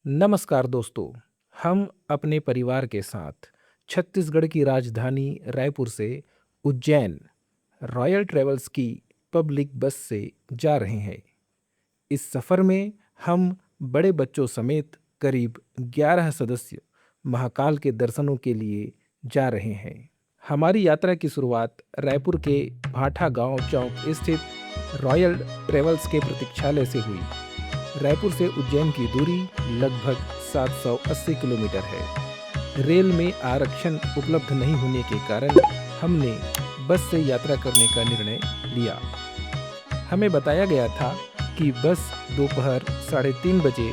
नमस्कार दोस्तों। हम अपने परिवार के साथ छत्तीसगढ़ की राजधानी रायपुर से उज्जैन रॉयल ट्रेवल्स की पब्लिक बस से जा रहे हैं। इस सफ़र में हम बड़े बच्चों समेत करीब 11 सदस्य महाकाल के दर्शनों के लिए जा रहे हैं। हमारी यात्रा की शुरुआत रायपुर के भाठा गांव चौक स्थित रॉयल ट्रेवल्स के प्रतीक्षालय से हुई। रायपुर से उज्जैन की दूरी लगभग 780 किलोमीटर है। रेल में आरक्षण उपलब्ध नहीं होने के कारण हमने बस से यात्रा करने का निर्णय लिया। हमें बताया गया था कि बस दोपहर 3:30 बजे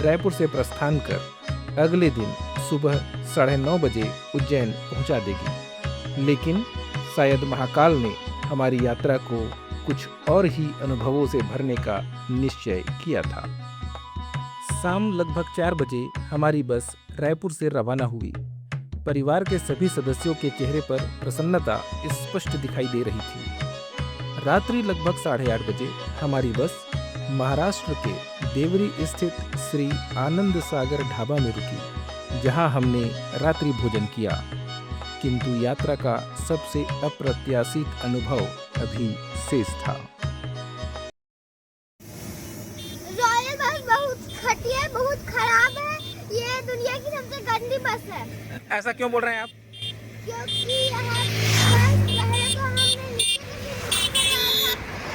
रायपुर से प्रस्थान कर अगले दिन सुबह 9:30 बजे उज्जैन पहुंचा देगी, लेकिन शायद महाकाल ने हमारी यात्रा को कुछ और ही अनुभवों से भरने का निश्चय किया था। शाम लगभग 4 बजे हमारी बस रायपुर से रवाना हुई। परिवार के सभी सदस्यों के चेहरे पर प्रसन्नता स्पष्ट दिखाई दे रही थी। रात्रि लगभग 8:30 बजे हमारी बस महाराष्ट्र के देवरी स्थित श्री आनंद सागर ढाबा में रुकी, जहां हमने रात्रि भोजन किया। किंतु यात्रा का सबसे अप्रत्याशित अनुभव अभी शेष था। रॉयल बस बहुत घटिया है, बहुत खराब है। ये दुनिया की सबसे गंदी बस है। ऐसा क्यों बोल रहे हैं आप? क्योंकि यहाँ बस पहले तो हमने नीचे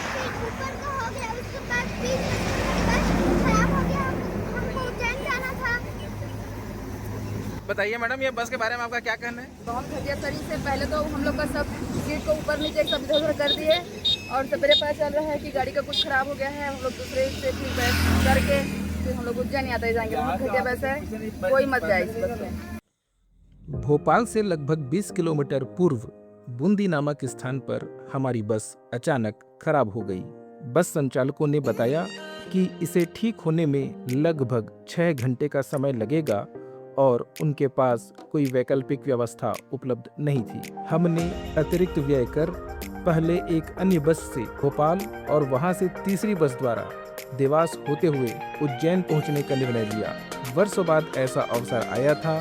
फिर ऊपर का हो गया, उसके बाद बीच में बस खराब हो गया। हमको उज्जैन जाना था। बताइए मैडम, ये बस के बारे में आपका क्या कहना है? बहुत घटिया तरीके से पहले तो हम लोग का सब सीट को ऊपर नीचे सब इधर उधर कर दिए और सवेरे पता चल रहा है कि गाड़ी का कुछ खराब हो गया है। हम लोग दूसरे से फिर बैठ करके फिर हम लोग उज्जैन यात्रा जाएंगे। बहुत घटिया बस है, कोई मत जाए इस बस में। भोपाल से लगभग 20 किलोमीटर पूर्व बूंदी नामक स्थान पर हमारी बस अचानक खराब हो गई। बस संचालकों ने बताया कि इसे ठीक होने में लगभग 6 घंटे का समय लगेगा और उनके पास कोई वैकल्पिक व्यवस्था उपलब्ध नहीं थी। हमने अतिरिक्त व्यय कर पहले एक अन्य बस से भोपाल और वहां से तीसरी बस द्वारा देवास होते हुए उज्जैन पहुंचने का निर्णय लिया। वर्षों बाद ऐसा अवसर आया था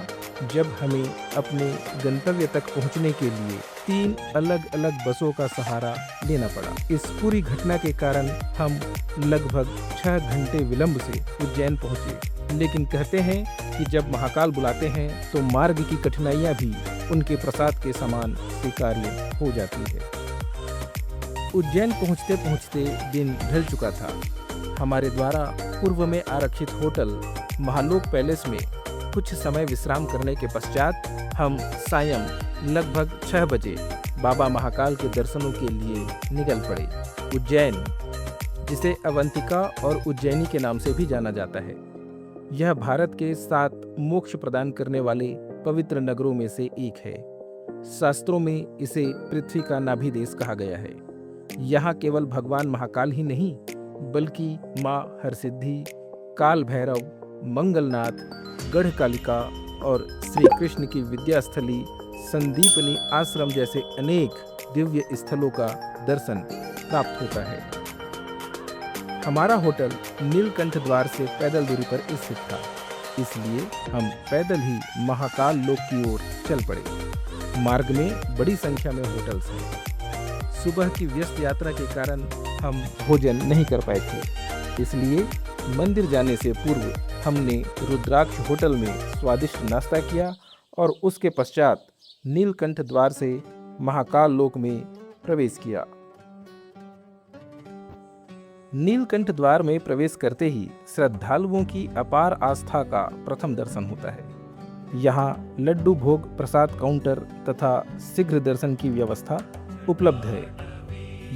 जब हमें अपने गंतव्य तक पहुंचने के लिए 3 अलग अलग बसों का सहारा लेना पड़ा। इस पूरी घटना के कारण हम लगभग 6 घंटे विलंब से उज्जैन पहुंचे। लेकिन कहते हैं कि जब महाकाल बुलाते हैं तो मार्ग की कठिनाइयां भी उनके प्रसाद के समान स्वीकार्य हो जाती है। उज्जैन पहुंचते पहुंचते दिन ढल चुका था। हमारे द्वारा पूर्व में आरक्षित होटल महालोक पैलेस में कुछ समय विश्राम करने के पश्चात हम सायं लगभग 6 बजे बाबा महाकाल के दर्शनों के लिए निकल पड़े। उज्जैन, जिसे अवंतिका और उज्जैनी के नाम से भी जाना जाता है, यह भारत के 7 मोक्ष प्रदान करने वाले पवित्र नगरों में से एक है। शास्त्रों में इसे पृथ्वी का नाभि देश कहा गया है। यहाँ केवल भगवान महाकाल ही नहीं, बल्कि माँ हरसिद्धि, काल भैरव, मंगलनाथ, गढ़कालिका और श्री कृष्ण की विद्यास्थली संदीपनी आश्रम जैसे अनेक दिव्य स्थलों का दर्शन प्राप्त होता है। हमारा होटल नीलकंठ द्वार से पैदल दूरी पर स्थित था, इसलिए हम पैदल ही महाकाल लोक की ओर चल पड़े। मार्ग में बड़ी संख्या में होटल्स हैं। सुबह की व्यस्त यात्रा के कारण हम भोजन नहीं कर पाए थे, इसलिए मंदिर जाने से पूर्व हमने रुद्राक्ष होटल में स्वादिष्ट नाश्ता किया और उसके पश्चात नीलकंठ द्वार से महाकाल लोक में प्रवेश किया। नीलकंठ द्वार में प्रवेश करते ही श्रद्धालुओं की अपार आस्था का प्रथम दर्शन होता है। यहाँ लड्डू भोग प्रसाद काउंटर तथा शीघ्र दर्शन की व्यवस्था उपलब्ध है।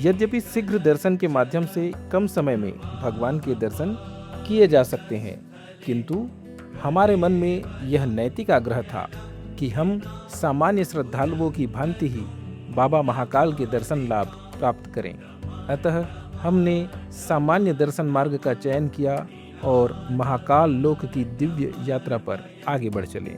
यद्यपि शीघ्र दर्शन के माध्यम से कम समय में भगवान के दर्शन किए जा सकते हैं, किंतु हमारे मन में यह नैतिक आग्रह था कि हम सामान्य श्रद्धालुओं की भांति ही बाबा महाकाल के दर्शन लाभ प्राप्त करें। अतः हमने सामान्य दर्शन मार्ग का चयन किया और महाकाल लोक की दिव्य यात्रा पर आगे बढ़ चले।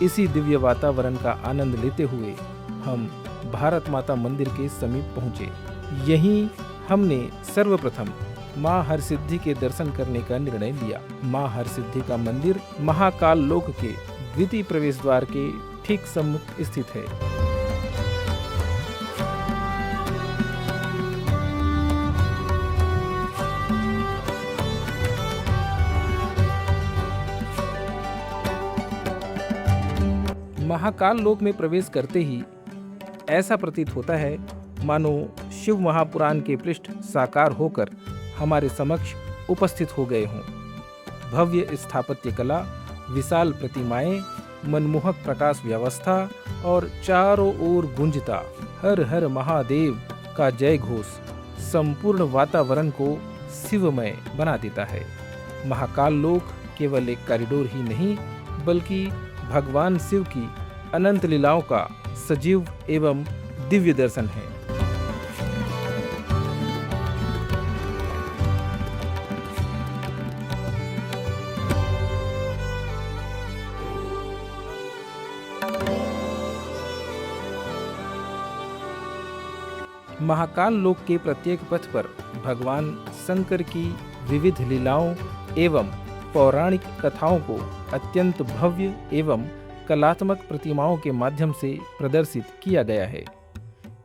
इसी दिव्य वातावरण का आनंद लेते हुए हम भारत माता मंदिर के समीप पहुंचे। यहीं हमने सर्वप्रथम माँ हरसिद्धि के दर्शन करने का निर्णय लिया। माँ हरसिद्धि का मंदिर महाकाल लोक के द्वितीय प्रवेश द्वार के ठीक सम्मुख स्थित है। महाकाल लोक में प्रवेश करते ही ऐसा प्रतीत होता है मानो शिव महापुराण के पृष्ठ साकार होकर हमारे समक्ष उपस्थित हो गए हों। भव्य स्थापत्य कला, विशाल प्रतिमाएं, मनमोहक प्रकाश व्यवस्था और चारों ओर गूंजता हर हर महादेव का जय घोष संपूर्ण वातावरण को शिवमय बना देता है। महाकाल लोक केवल एक कॉरिडोर ही नहीं बल्कि भगवान शिव की अनंत लीलाओं का सजीव एवं दिव्य दर्शन है। महाकाल लोक के प्रत्येक पथ पर भगवान शंकर की विविध लीलाओं एवं पौराणिक कथाओं को अत्यंत भव्य एवं कलात्मक प्रतिमाओं के माध्यम से प्रदर्शित किया गया है।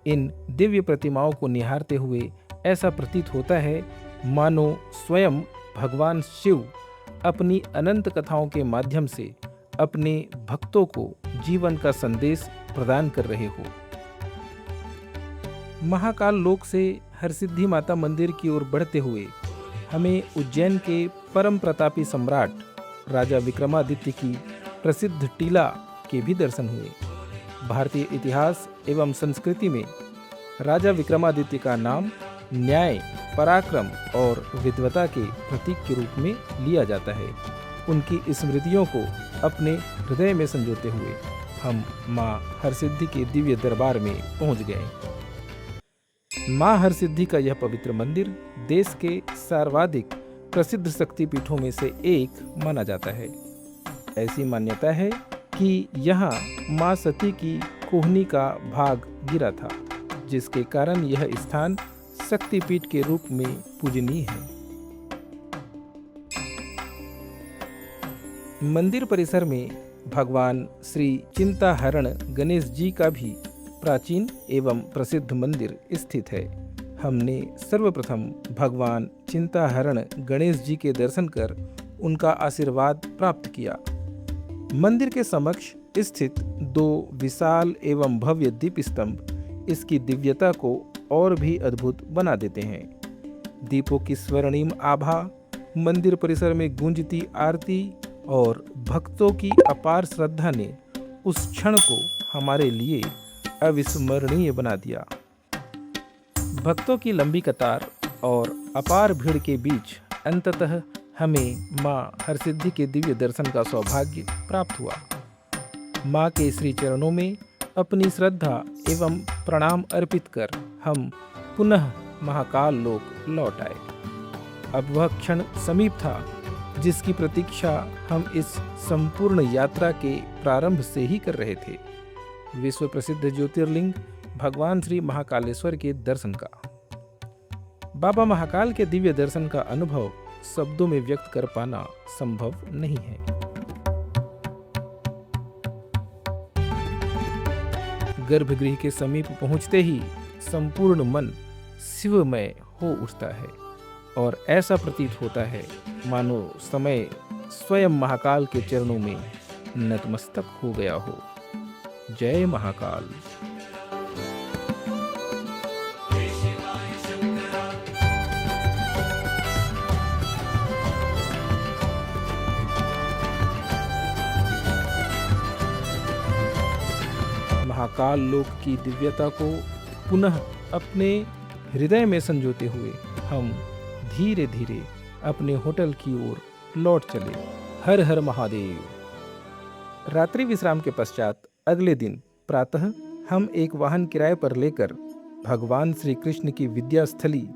इन दिव्य प्रतिमाओं को निहारते हुए ऐसा प्रतीत होता है मानो स्वयं भगवान शिव अपनी अनंत कथाओं के माध्यम से अपने भक्तों को जीवन का संदेश प्रदान कर रहे हो। महाकाल लोक से हरसिद्धि माता मंदिर की ओर बढ़ते हुए हमें उज्जैन के परम प्रतापी सम्राट राजा विक्रमादित्य की प्रसिद्ध टीला के भी दर्शन हुए। भारतीय इतिहास एवं संस्कृति में राजा विक्रमादित्य का नाम न्याय, पराक्रम और विद्वता के प्रतीक के रूप में लिया जाता है। उनकी स्मृतियों को अपने हृदय में संजोते हुए हम माँ हरसिद्धि के दिव्य दरबार में पहुँच गए। माँ हरसिद्धि का यह पवित्र मंदिर देश के सर्वाधिक प्रसिद्ध शक्तिपीठों में से एक माना जाता है। ऐसी मान्यता है कि यहाँ माँ सती की कोहनी का भाग गिरा था, जिसके कारण यह स्थान शक्तिपीठ के रूप में पूजनीय है। मंदिर परिसर में भगवान श्री चिंताहरण गणेश जी का भी प्राचीन एवं प्रसिद्ध मंदिर स्थित है। हमने सर्वप्रथम भगवान चिंताहरण गणेश जी के दर्शन कर उनका आशीर्वाद प्राप्त किया। मंदिर के समक्ष स्थित दो विशाल एवं भव्य दीप स्तंभ इसकी दिव्यता को और भी अद्भुत बना देते हैं। दीपों की स्वर्णिम आभा, मंदिर परिसर में गूंजती आरती और भक्तों की अपार श्रद्धा ने उस क्षण को हमारे लिए अविस्मरणीय बना दिया। भक्तों की लंबी कतार और अपार भीड़ के बीच अंततः हमें माँ हरसिद्धि के दिव्य दर्शन का सौभाग्य प्राप्त हुआ। माँ के श्री चरणों में अपनी श्रद्धा एवं प्रणाम अर्पित कर हम पुनः महाकाल लोक लौट आए। अब वह क्षण समीप था जिसकी प्रतीक्षा हम इस संपूर्ण यात्रा के प्रारंभ से ही कर रहे थे। विश्व प्रसिद्ध ज्योतिर्लिंग भगवान श्री महाकालेश्वर के दर्शन का। बाबा महाकाल के दिव्य दर्शन का अनुभव शब्दों में व्यक्त कर पाना संभव नहीं है। गर्भगृह के समीप पहुंचते ही संपूर्ण मन शिवमय हो उठता है और ऐसा प्रतीत होता है मानो समय स्वयं महाकाल के चरणों में नतमस्तक हो गया हो। जय महाकाल। महाकाल लोक की दिव्यता को पुनः अपने हृदय में संजोते हुए हम धीरे धीरे अपने होटल की ओर लौट चले। हर हर महादेव। रात्रि विश्राम के पश्चात अगले दिन प्रातः हम एक वाहन किराए पर लेकर भगवान श्री कृष्ण की विद्यास्थली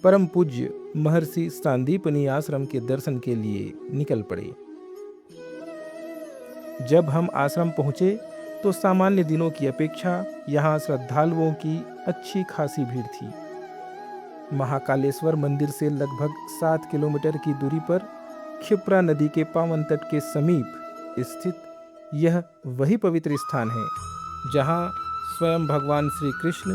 परम पूज्य महर्षि सांदीपनी आश्रम के दर्शन के लिए निकल पड़े। जब हम आश्रम पहुँचे तो सामान्य दिनों की अपेक्षा यहाँ श्रद्धालुओं की अच्छी खासी भीड़ थी। महाकालेश्वर मंदिर से लगभग 7 किलोमीटर की दूरी पर क्षिप्रा नदी के पावन तट के समीप स्थित यह वही पवित्र स्थान है जहाँ स्वयं भगवान श्री कृष्ण,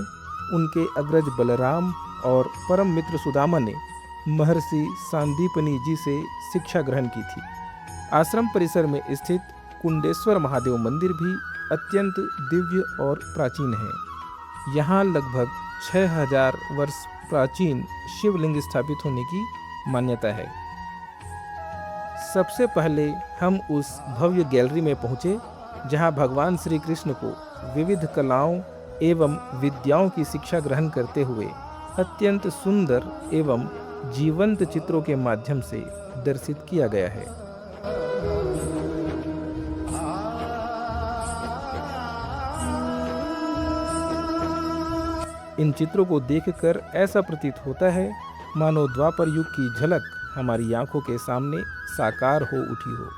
उनके अग्रज बलराम और परम मित्र सुदामा ने महर्षि सांदीपनि जी से शिक्षा ग्रहण की थी। आश्रम परिसर में स्थित कुंडेश्वर महादेव मंदिर भी अत्यंत दिव्य और प्राचीन है। यहाँ लगभग 6000 वर्ष प्राचीन शिवलिंग स्थापित होने की मान्यता है। सबसे पहले हम उस भव्य गैलरी में पहुँचे जहाँ भगवान श्री कृष्ण को विविध कलाओं एवं विद्याओं की शिक्षा ग्रहण करते हुए अत्यंत सुंदर एवं जीवंत चित्रों के माध्यम से दर्शित किया गया है। इन चित्रों को देखकर ऐसा प्रतीत होता है मानो द्वापर युग की झलक हमारी आंखों के सामने साकार हो उठी हो।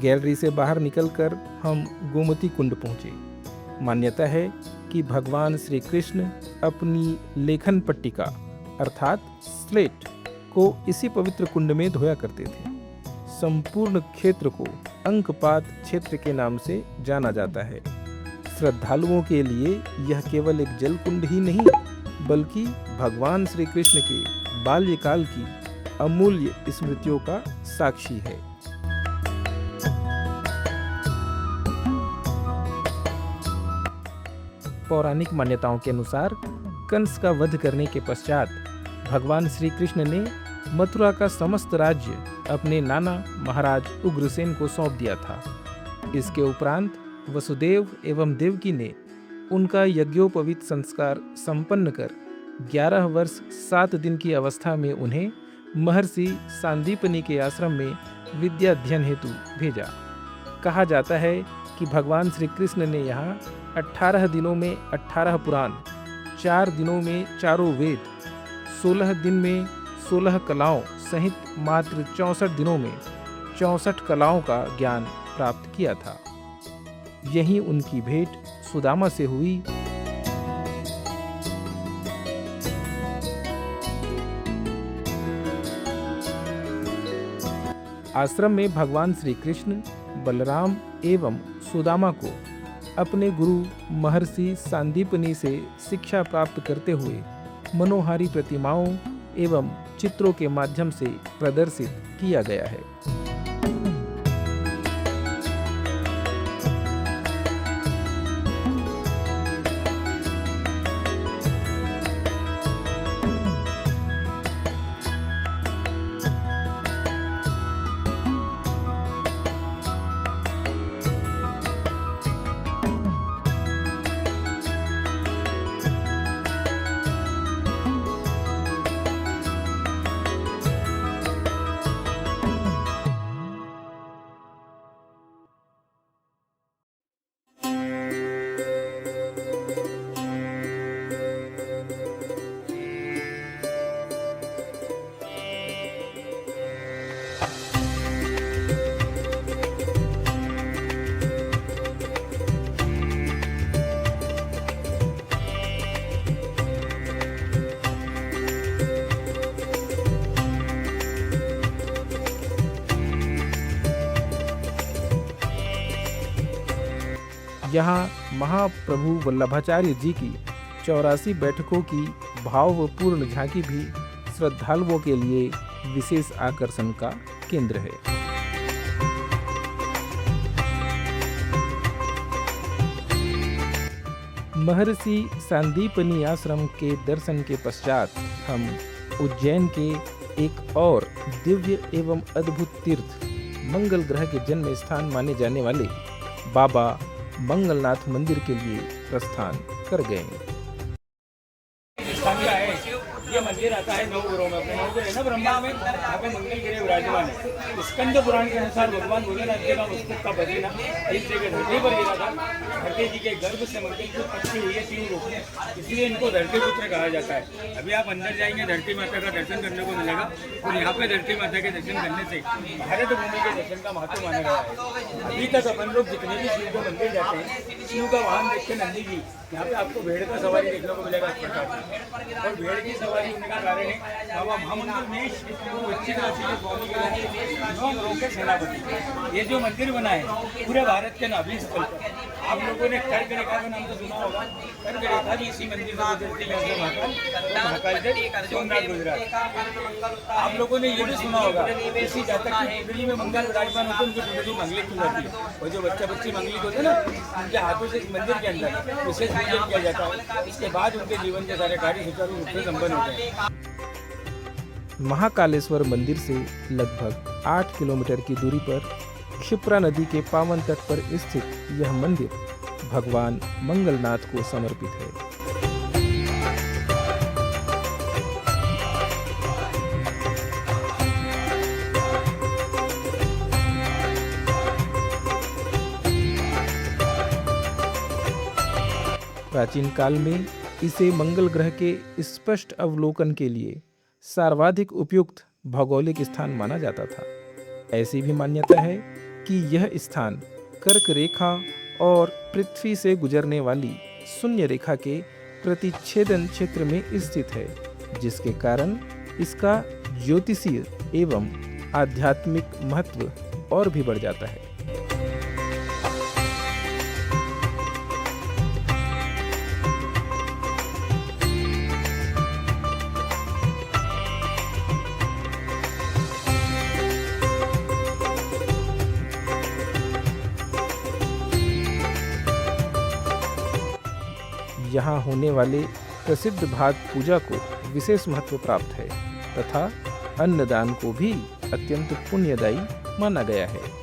गैलरी से बाहर निकलकर हम गोमती कुंड पहुँचे। मान्यता है कि भगवान श्री कृष्ण अपनी लेखन पट्टिका अर्थात स्लेट को इसी पवित्र कुंड में धोया करते थे। संपूर्ण क्षेत्र को अंकपात क्षेत्र के नाम से जाना जाता है। श्रद्धालुओं के लिए यह केवल एक जल कुंड ही नहीं बल्कि भगवान श्री कृष्ण के बाल्यकाल की अमूल्य स्मृतियों का साक्षी है। पौराणिक मान्यताओं के अनुसार कंस का वध करने के पश्चात भगवान श्री कृष्ण ने मथुरा का समस्त राज्य अपने नाना महाराज उग्रसेन को सौंप दिया था। इसके उपरांत वसुदेव एवं देवकी ने उनका यज्ञोपवीत संस्कार संपन्न कर 11 वर्ष 7 दिन की अवस्था में उन्हें महर्षि सांदीपनि के आश्रम में विद्या अध्ययन हेतु भेजा। कहा जाता है कि भगवान श्री कृष्ण ने यहाँ 18 दिनों में 18 पुराण, 4 दिनों में चारों वेद, 16 दिन में 16 कलाओं सहित मात्र 64 दिनों में 64 कलाओं का ज्ञान प्राप्त किया था। यहीं उनकी भेंट सुदामा से हुई। आश्रम में भगवान श्री कृष्ण, बलराम एवं सुदामा को अपने गुरु महर्षि सांदीपनि से शिक्षा प्राप्त करते हुए मनोहारी प्रतिमाओं एवं चित्रों के माध्यम से प्रदर्शित किया गया है। यहाँ महाप्रभु वल्लभाचार्य जी की 84 बैठकों की भावपूर्ण झांकी भी श्रद्धालुओं के लिए विशेष आकर्षण का केंद्र है। महर्षि सांदीपनी आश्रम के दर्शन के पश्चात हम उज्जैन के एक और दिव्य एवं अद्भुत तीर्थ मंगल ग्रह के जन्म स्थान माने जाने वाले बाबा मंगलनाथ मंदिर के लिए प्रस्थान कर गए। स्थान का है ये मंदिर आता है नवग्रहों में, अपने नवग्रह है ना ब्रह्मा में, यहाँ पे मंगल गिरे विराजमान है। स्कंद पुराण के अनुसार भगवान भोलेनाथ जी का मस्तक का बदरीना इस जगह धरती पर गिरा था। धरती जी के गर्भ से मंगल की उत्पत्ति हुई है 3 रूप में, इसलिए इनको धरती पुत्र कहा जाता है। अभी आप अंदर जाएंगे धरती माता का दर्शन करने को मिलेगा, और यहाँ पे धरती माता के दर्शन करने से भारत भूमि के दर्शन का महत्व माना गया है। अभी तक अपन लोग जितने भी शिव को मंदिर जाते हैं, शिव का वाहन देखते नंदी जी, यहाँ पे आपको भेड़ का सवारी देखने को मिलेगा इस प्रकार से। और भेड़ की सवारी होने का कारण है बाबा महामंदिर में वृश्चिक राशि के स्वामी के 9 ग्रहों के सेनापति। ये जो मंदिर बना है पूरे भारत के नाभि स्थल पर, आप लोगों ने कर्क रेखा का नाम तो सुना होगा। कर्क रेखा भी इसी मंदिर से गुजरती है, महाकाल से सोमनाथ गुजरात। आप लोगों ने ये भी सुना होगा इसी जातक की कुंडली में मंगल विराजमान होते हैं, उनकी कुंडली मंगलिक की जाती है। और जो बच्चा बच्ची मंगलिक होते हैं ना, उनके हाथों से इस मंदिर के अंदर विशेष पूजन किया जाता है। इसके बाद उनके जीवन के सारे कार्य सुचारू रूप से संपन्न होते हैं। महाकालेश्वर मंदिर से लगभग 8 किलोमीटर की दूरी पर क्षिप्रा नदी के पावन तट पर स्थित यह मंदिर भगवान मंगलनाथ को समर्पित है। प्राचीन काल में इसे मंगल ग्रह के स्पष्ट अवलोकन के लिए सर्वाधिक उपयुक्त भौगोलिक स्थान माना जाता था। ऐसी भी मान्यता है कि यह स्थान कर्क रेखा और पृथ्वी से गुजरने वाली शून्य रेखा के प्रतिच्छेदन क्षेत्र में स्थित है, जिसके कारण इसका ज्योतिषीय एवं आध्यात्मिक महत्व और भी बढ़ जाता है। यहाँ होने वाले प्रसिद्ध भाग पूजा को विशेष महत्व प्राप्त है तथा अन्नदान को भी अत्यंत पुण्यदायी माना गया है।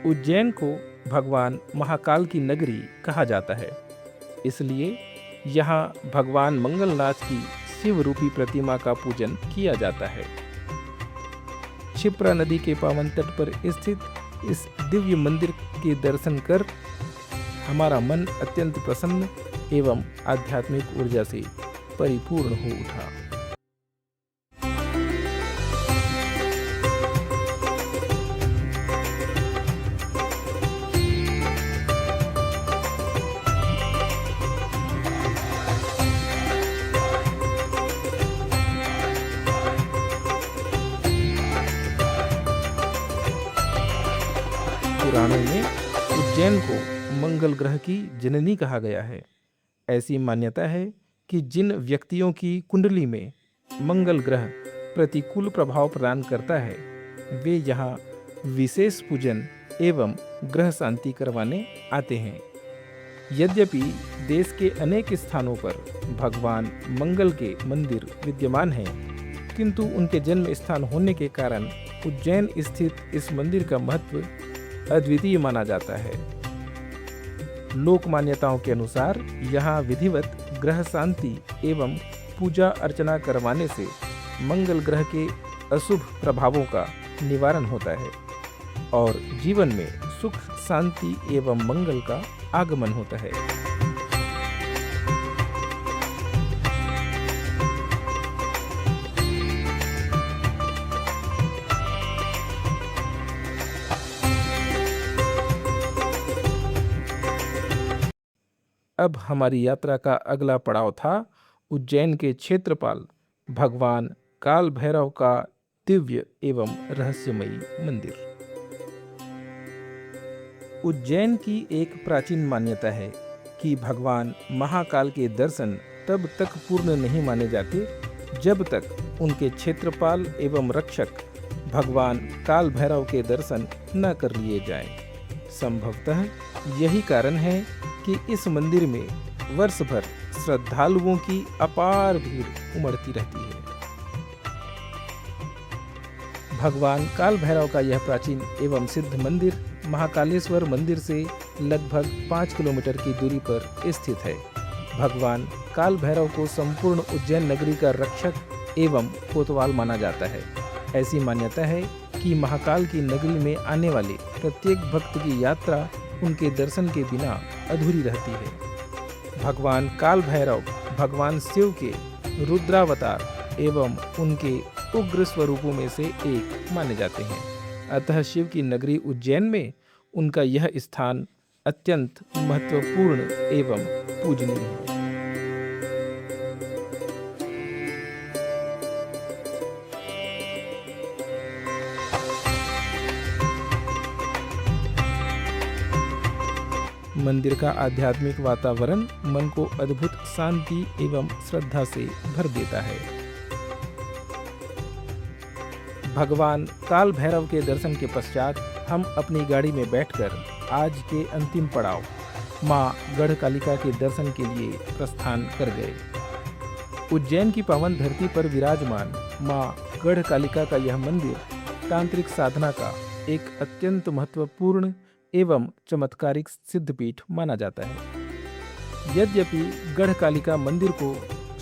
उज्जैन को भगवान महाकाल की नगरी कहा जाता है, इसलिए यहाँ भगवान मंगलनाथ की शिव रूपी प्रतिमा का पूजन किया जाता है। क्षिप्रा नदी के पावन तट पर स्थित इस दिव्य मंदिर के दर्शन कर हमारा मन अत्यंत प्रसन्न एवं आध्यात्मिक ऊर्जा से परिपूर्ण हो उठा। पुराणों में उज्जैन को मंगल ग्रह की जननी कहा गया है। ऐसी मान्यता है कि जिन व्यक्तियों की कुंडली में मंगल ग्रह प्रतिकूल प्रभाव प्रदान करता है, वे यहाँ विशेष पूजन एवं ग्रह शांति करवाने आते हैं। यद्यपि देश के अनेक स्थानों पर भगवान मंगल के मंदिर विद्यमान हैं, किंतु उनके जन्म स्थान होने के कारण उज्जैन स्थित इस मंदिर का महत्व अद्वितीय माना जाता है। लोक मान्यताओं के अनुसार यहाँ विधिवत ग्रह शांति एवं पूजा अर्चना करवाने से मंगल ग्रह के अशुभ प्रभावों का निवारण होता है और जीवन में सुख शांति एवं मंगल का आगमन होता है। अब हमारी यात्रा का अगला पड़ाव था उज्जैन के क्षेत्रपाल भगवान काल भैरव का दिव्य एवं रहस्यमयी मंदिर। उज्जैन की एक प्राचीन मान्यता है कि भगवान महाकाल के दर्शन तब तक पूर्ण नहीं माने जाते जब तक उनके क्षेत्रपाल एवं रक्षक भगवान काल भैरव के दर्शन न कर लिए जाएं। संभवतः यही कारण है कि इस मंदिर में वर्ष भर श्रद्धालुओं की अपार भीड़ उमड़ती रहती है। भगवान काल भैरव का यह प्राचीन एवं सिद्ध मंदिर महाकालेश्वर मंदिर से लगभग 5 किलोमीटर की दूरी पर स्थित है। भगवान काल भैरव को संपूर्ण उज्जैन नगरी का रक्षक एवं कोतवाल माना जाता है। ऐसी मान्यता है कि महाकाल की नगरी में आने वाले प्रत्येक भक्त की यात्रा उनके दर्शन के बिना अधूरी रहती है। भगवान काल भैरव भगवान शिव के रुद्रावतार एवं उनके उग्र स्वरूपों में से एक माने जाते हैं। अतः शिव की नगरी उज्जैन में उनका यह स्थान अत्यंत महत्वपूर्ण एवं पूजनीय है। मंदिर का आध्यात्मिक वातावरण मन को अद्भुत शांति एवं श्रद्धा से भर देता है। भगवान काल भैरव के दर्शन के पश्चात हम अपनी गाड़ी में बैठकर आज के अंतिम पड़ाव मां गढ़कालिका के दर्शन के लिए प्रस्थान कर गए। उज्जैन की पावन धरती पर विराजमान मां गढ़कालिका का यह मंदिर तांत्रिक साधना का एक अत्यंत महत्वपूर्ण एवं चमत्कारिक सिद्धपीठ माना जाता है। यद्यपि गढ़कालिका मंदिर को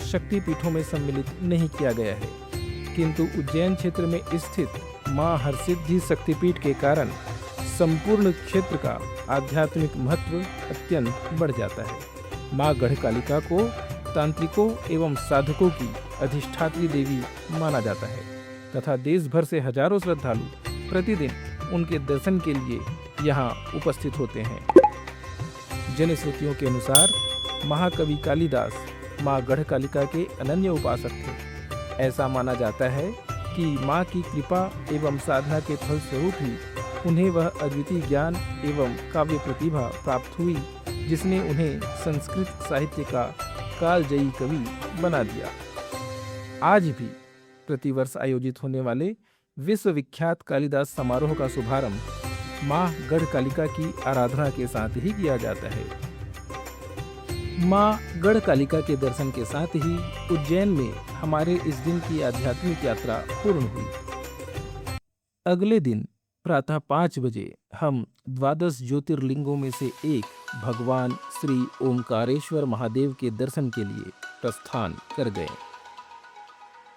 शक्तिपीठों में सम्मिलित नहीं किया गया है, किंतु उज्जैन क्षेत्र में स्थित मां हरसिद्धि शक्तिपीठ के कारण संपूर्ण क्षेत्र का आध्यात्मिक महत्व अत्यंत बढ़ जाता है। मां गढ़कालिका को तांत्रिकों एवं साधकों की अधिष्ठात्री देवी माना जाता है तथा देश भर से हजारों श्रद्धालु प्रतिदिन उनके दर्शन के लिए यहाँ उपस्थित होते हैं। जनश्रुतियों के अनुसार महाकवि कालिदास मां गढ़कालिका के अनन्य उपासक थे। ऐसा माना जाता है कि मां की कृपा एवं साधना के फलस्वरूप ही उन्हें वह अद्वितीय ज्ञान एवं काव्य प्रतिभा प्राप्त हुई जिसने उन्हें संस्कृत साहित्य का कालजयी कवि बना दिया। आज भी प्रतिवर्ष आयोजित होने वाले विश्वविख्यात कालिदास समारोह का शुभारंभ मां गढ़कालिका की आराधना के साथ ही किया जाता है। मां गढ़कालिका के दर्शन के साथ ही उज्जैन में हमारे इस दिन की आध्यात्मिक यात्रा पूर्ण हुई। अगले दिन प्रातः 5 बजे हम 12 ज्योतिर्लिंगों में से एक भगवान श्री ओमकारेश्वर महादेव के दर्शन के लिए प्रस्थान कर गए।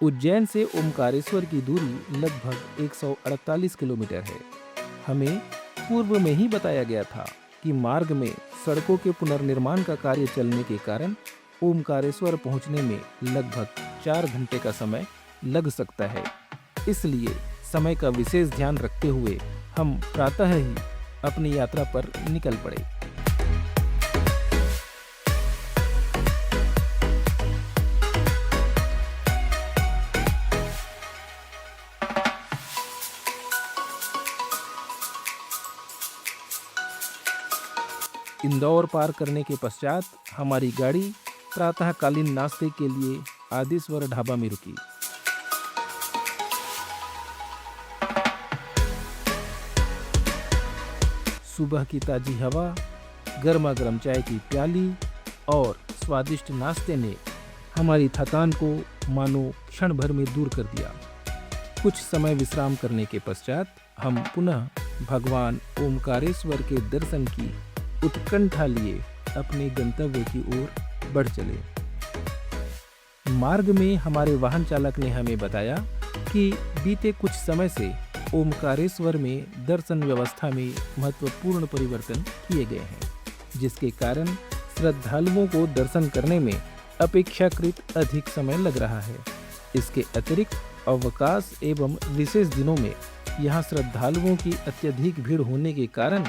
उज्जैन से ओमकारेश्वर की दूरी लगभग 148 किलोमीटर है। हमें पूर्व में ही बताया गया था कि मार्ग में सड़कों के पुनर्निर्माण का कार्य चलने के कारण ओमकारेश्वर पहुंचने में लगभग 4 घंटे का समय लग सकता है। इसलिए समय का विशेष ध्यान रखते हुए हम प्रातः ही अपनी यात्रा पर निकल पड़े। इंदौर पार करने के पश्चात हमारी गाड़ी प्रातःकालीन नाश्ते के लिए आदिश्वर ढाबा में रुकी। सुबह की ताजी हवा, गर्मा गर्म चाय की प्याली और स्वादिष्ट नाश्ते ने हमारी थकान को मानो क्षण भर में दूर कर दिया। कुछ समय विश्राम करने के पश्चात हम पुनः भगवान ओमकारेश्वर के दर्शन की उत्कंठा लिए अपने गंतव्य की ओर बढ़ चले। मार्ग में हमारे वाहन चालक ने हमें बताया कि बीते कुछ समय से ओमकारेश्वर में दर्शन व्यवस्था में महत्वपूर्ण परिवर्तन किए गए हैं, जिसके कारण श्रद्धालुओं को दर्शन करने में अपेक्षाकृत अधिक समय लग रहा है। इसके अतिरिक्त अवकाश एवं विशेष दिनों में यहाँ श्रद्धालुओं की अत्यधिक भीड़ होने के कारण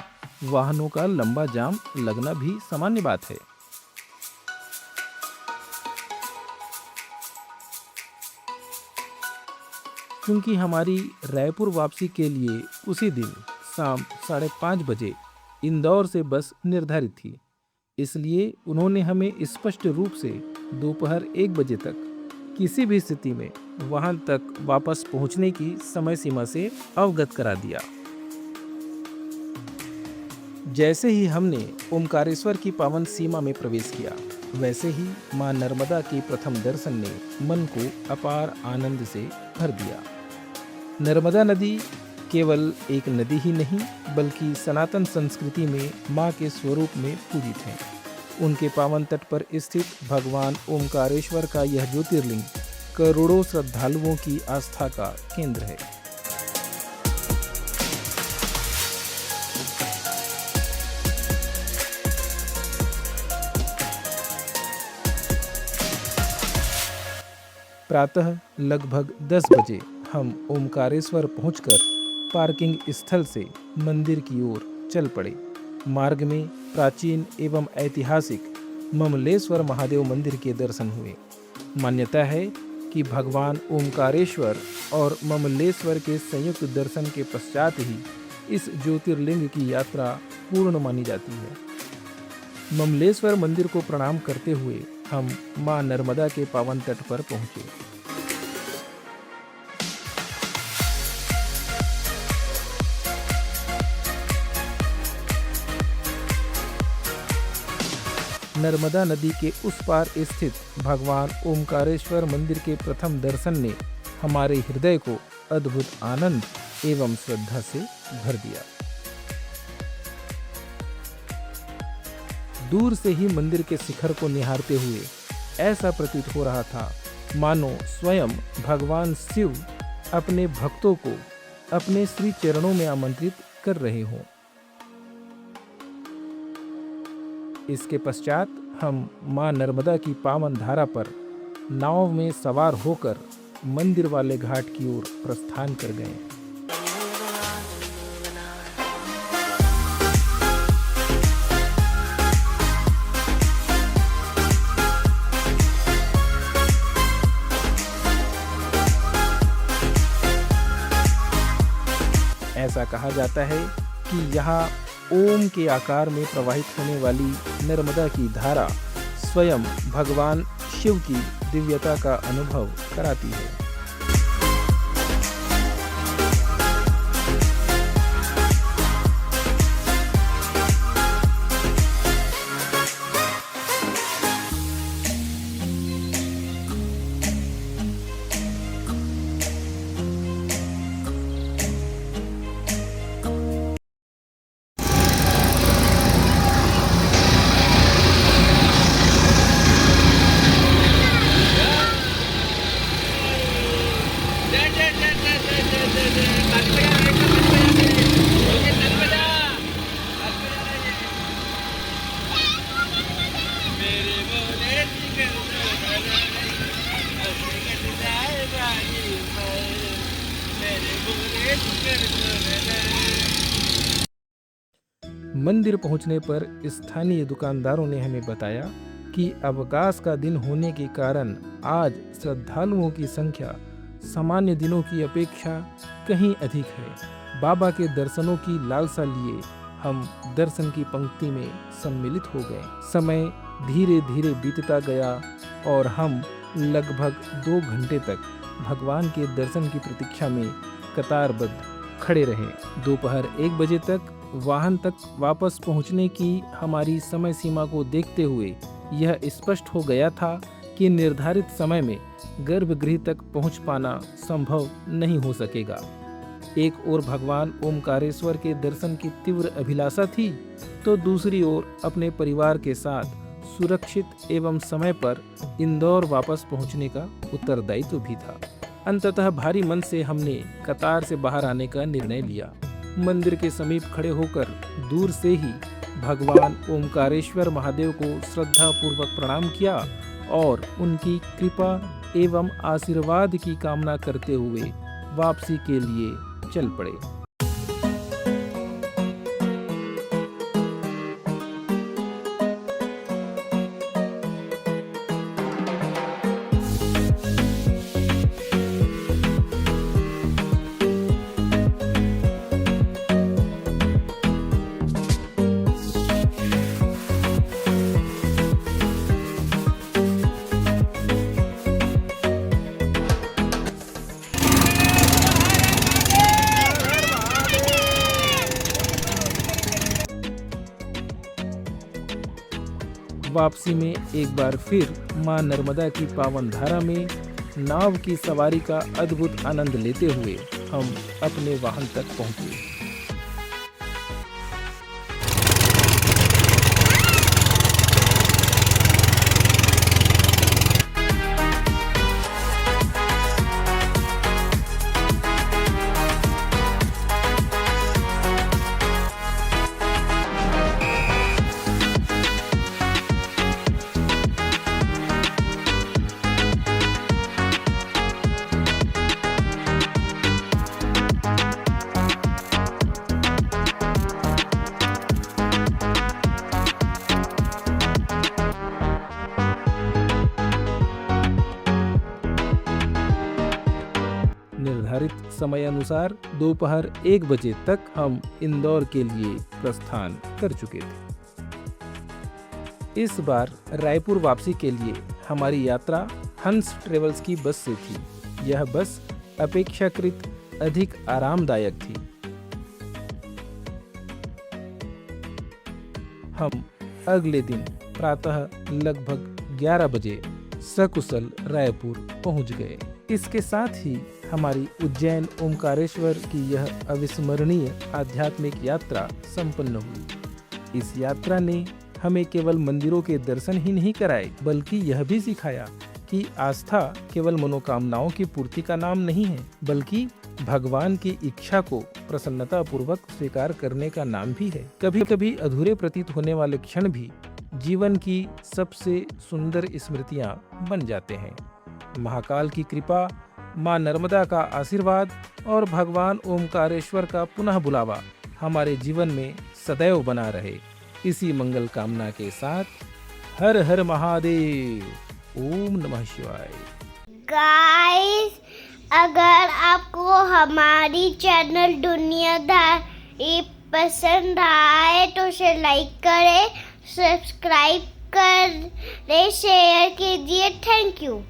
वाहनों का लंबा जाम लगना भी सामान्य बात है। क्योंकि हमारी रायपुर वापसी के लिए उसी दिन शाम 5:30 बजे इंदौर से बस निर्धारित थी, इसलिए उन्होंने हमें स्पष्ट रूप से दोपहर 1 बजे तक किसी भी स्थिति में वहां तक वापस पहुंचने की समय सीमा से अवगत करा दिया। जैसे ही हमने ओमकारेश्वर की पावन सीमा में प्रवेश किया, वैसे ही मां नर्मदा के प्रथम दर्शन ने मन को अपार आनंद से भर दिया। नर्मदा नदी केवल एक नदी ही नहीं, बल्कि सनातन संस्कृति में मां के स्वरूप में पूजित है। उनके पावन तट पर स्थित भगवान ओमकारेश्वर का यह ज्योतिर्लिंग करोड़ों श्रद्धालुओं की आस्था का केंद्र है। प्रातः लगभग 10 बजे हम ओमकारेश्वर पहुंचकर पार्किंग स्थल से मंदिर की ओर चल पड़े। मार्ग में प्राचीन एवं ऐतिहासिक ममलेश्वर महादेव मंदिर के दर्शन हुए। मान्यता है कि भगवान ओमकारेश्वर और ममलेश्वर के संयुक्त दर्शन के पश्चात ही इस ज्योतिर्लिंग की यात्रा पूर्ण मानी जाती है। ममलेश्वर मंदिर को प्रणाम करते हुए हम मां नर्मदा के पावन तट पर पहुंचे। नर्मदा नदी के उस पार स्थित भगवान ओमकारेश्वर मंदिर के प्रथम दर्शन ने हमारे हृदय को अद्भुत आनंद एवं श्रद्धा से भर दिया। दूर से ही मंदिर के शिखर को निहारते हुए ऐसा प्रतीत हो रहा था मानो स्वयं भगवान शिव अपने भक्तों को अपने श्री चरणों में आमंत्रित कर रहे हों। इसके पश्चात हम मां नर्मदा की पावन धारा पर नाव में सवार होकर मंदिर वाले घाट की ओर प्रस्थान कर गए। ऐसा कहा जाता है कि यहाँ ओम के आकार में प्रवाहित होने वाली नर्मदा की धारा स्वयं भगवान शिव की दिव्यता का अनुभव कराती है। मंदिर पहुंचने पर स्थानीय दुकानदारों ने हमें बताया कि अवकाश का दिन होने के कारण आज श्रद्धालुओं की संख्या सामान्य दिनों की अपेक्षा कहीं अधिक है। बाबा के दर्शनों की लालसा लिए हम दर्शन की पंक्ति में सम्मिलित हो गए। समय धीरे धीरे बीतता गया और हम लगभग 2 घंटे तक भगवान के दर्शन की प्रतीक्षा में कतारबद्ध खड़े रहे। दोपहर 1 बजे तक वाहन तक वापस पहुंचने की हमारी समय सीमा को देखते हुए यह स्पष्ट हो गया था कि निर्धारित समय में गर्भगृह तक पहुंच पाना संभव नहीं हो सकेगा। एक ओर भगवान ओमकारेश्वर के दर्शन की तीव्र अभिलाषा थी, तो दूसरी ओर अपने परिवार के साथ सुरक्षित एवं समय पर इंदौर वापस पहुंचने का उत्तरदायित्व भी था। अंततः भारी मन से हमने कतार से बाहर आने का निर्णय लिया। मंदिर के समीप खड़े होकर दूर से ही भगवान ओमकारेश्वर महादेव को श्रद्धापूर्वक प्रणाम किया और उनकी कृपा एवं आशीर्वाद की कामना करते हुए वापसी के लिए चल पड़े। वापसी में एक बार फिर मां नर्मदा की पावन धारा में नाव की सवारी का अद्भुत आनंद लेते हुए हम अपने वाहन तक पहुंचे। निर्धारित समय अनुसार दोपहर 1 बजे तक हम इंदौर के लिए प्रस्थान कर चुके थे। इस बार रायपुर वापसी के लिए हमारी यात्रा हंस ट्रेवल्स की बस से थी। यह बस अपेक्षाकृत अधिक आरामदायक थी। हम अगले दिन प्रातः लगभग 11 बजे सकुशल रायपुर पहुंच गए। इसके साथ ही हमारी उज्जैन ओमकारेश्वर की यह अविस्मरणीय आध्यात्मिक यात्रा संपन्न हुई। इस यात्रा ने हमें केवल मंदिरों के दर्शन ही नहीं कराए, बल्कि यह भी सिखाया कि आस्था केवल मनोकामनाओं की पूर्ति का नाम नहीं है, बल्कि भगवान की इच्छा को प्रसन्नता पूर्वक स्वीकार करने का नाम भी है। कभी कभी अधूरे प्रतीत होने वाले क्षण भी जीवन की सबसे सुंदर स्मृतियां बन जाते हैं। महाकाल की कृपा, मां नर्मदा का आशीर्वाद और भगवान ओमकारेश्वर का पुनः बुलावा हमारे जीवन में सदैव बना रहे। इसी मंगल कामना के साथ हर हर महादेव, ओम नमः शिवाय। गाइस, अगर आपको हमारी चैनल दुनियादारी पसंद आए तो उसे लाइक करें, सब्सक्राइब करें, शेयर कीजिए। Thank you.